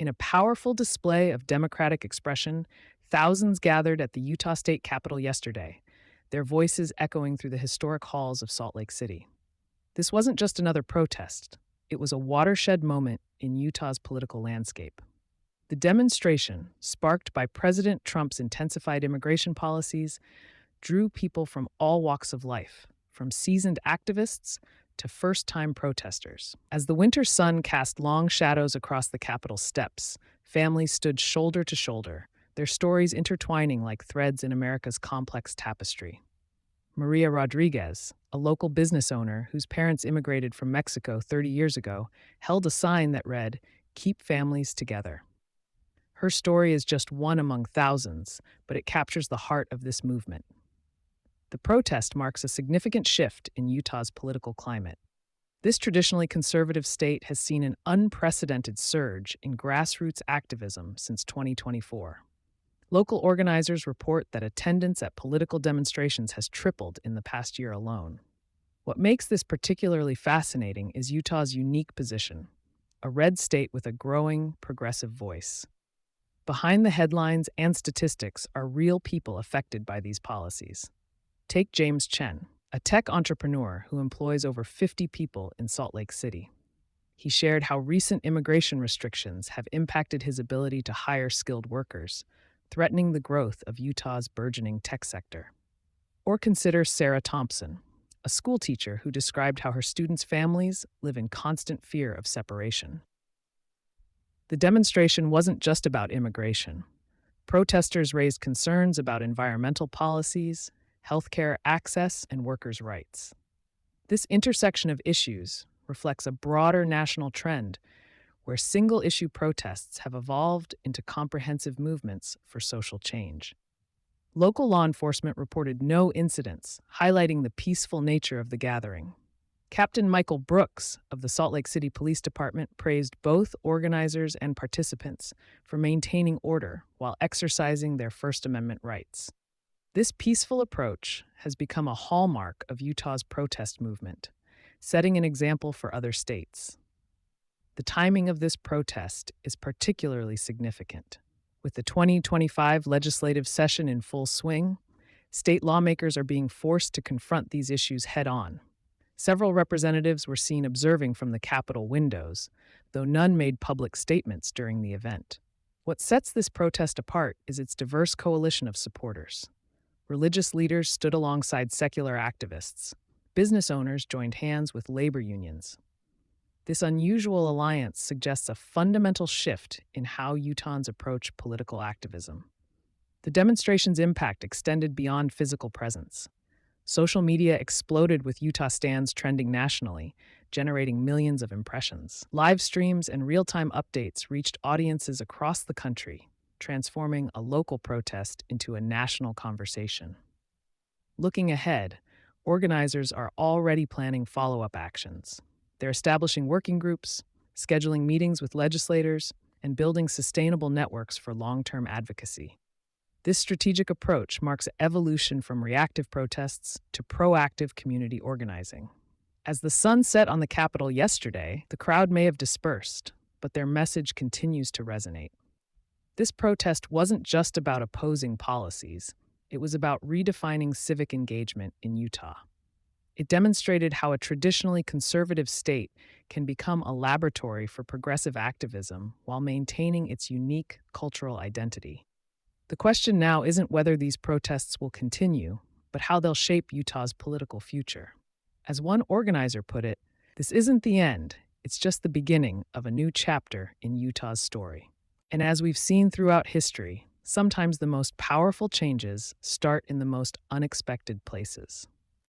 In a powerful display of democratic expression, thousands gathered at the Utah State Capitol yesterday, their voices echoing through the historic halls of Salt Lake City. This wasn't just another protest, it was a watershed moment in Utah's political landscape. The demonstration, sparked by President Trump's intensified immigration policies, drew people from all walks of life, from seasoned activists to first time protesters. As the winter sun cast long shadows across the Capitol steps, families stood shoulder to shoulder, their stories intertwining like threads in America's complex tapestry. Maria Rodriguez, a local business owner whose parents immigrated from Mexico 30 years ago, held a sign that read, "Keep families together." Her story is just one among thousands, but it captures the heart of this movement. The protest marks a significant shift in Utah's political climate. This traditionally conservative state has seen an unprecedented surge in grassroots activism since 2024. Local organizers report that attendance at political demonstrations has tripled in the past year alone. What makes this particularly fascinating is Utah's unique position, a red state with a growing, progressive voice. Behind the headlines and statistics are real people affected by these policies. Take James Chen, a tech entrepreneur who employs over 50 people in Salt Lake City. He shared how recent immigration restrictions have impacted his ability to hire skilled workers, threatening the growth of Utah's burgeoning tech sector. Or consider Sarah Thompson, a school teacher who described how her students' families live in constant fear of separation. The demonstration wasn't just about immigration. Protesters raised concerns about environmental policies, healthcare access, and workers' rights. This intersection of issues reflects a broader national trend where single-issue protests have evolved into comprehensive movements for social change. Local law enforcement reported no incidents, highlighting the peaceful nature of the gathering. Captain Michael Brooks of the Salt Lake City Police Department praised both organizers and participants for maintaining order while exercising their First Amendment rights. This peaceful approach has become a hallmark of Utah's protest movement, setting an example for other states. The timing of this protest is particularly significant. With the 2025 legislative session in full swing, state lawmakers are being forced to confront these issues head-on. Several representatives were seen observing from the Capitol windows, though none made public statements during the event. What sets this protest apart is its diverse coalition of supporters. Religious leaders stood alongside secular activists. Business owners joined hands with labor unions. This unusual alliance suggests a fundamental shift in how Utahns approach political activism. The demonstration's impact extended beyond physical presence. Social media exploded with Utah stands trending nationally, generating millions of impressions. Live streams and real-time updates reached audiences across the country, transforming a local protest into a national conversation. Looking ahead, organizers are already planning follow-up actions. They're establishing working groups, scheduling meetings with legislators, and building sustainable networks for long-term advocacy. This strategic approach marks evolution from reactive protests to proactive community organizing. As the sun set on the Capitol yesterday, the crowd may have dispersed, but their message continues to resonate. This protest wasn't just about opposing policies, it was about redefining civic engagement in Utah. It demonstrated how a traditionally conservative state can become a laboratory for progressive activism while maintaining its unique cultural identity. The question now isn't whether these protests will continue, but how they'll shape Utah's political future. As one organizer put it, this isn't the end, it's just the beginning of a new chapter in Utah's story. And as we've seen throughout history, sometimes the most powerful changes start in the most unexpected places.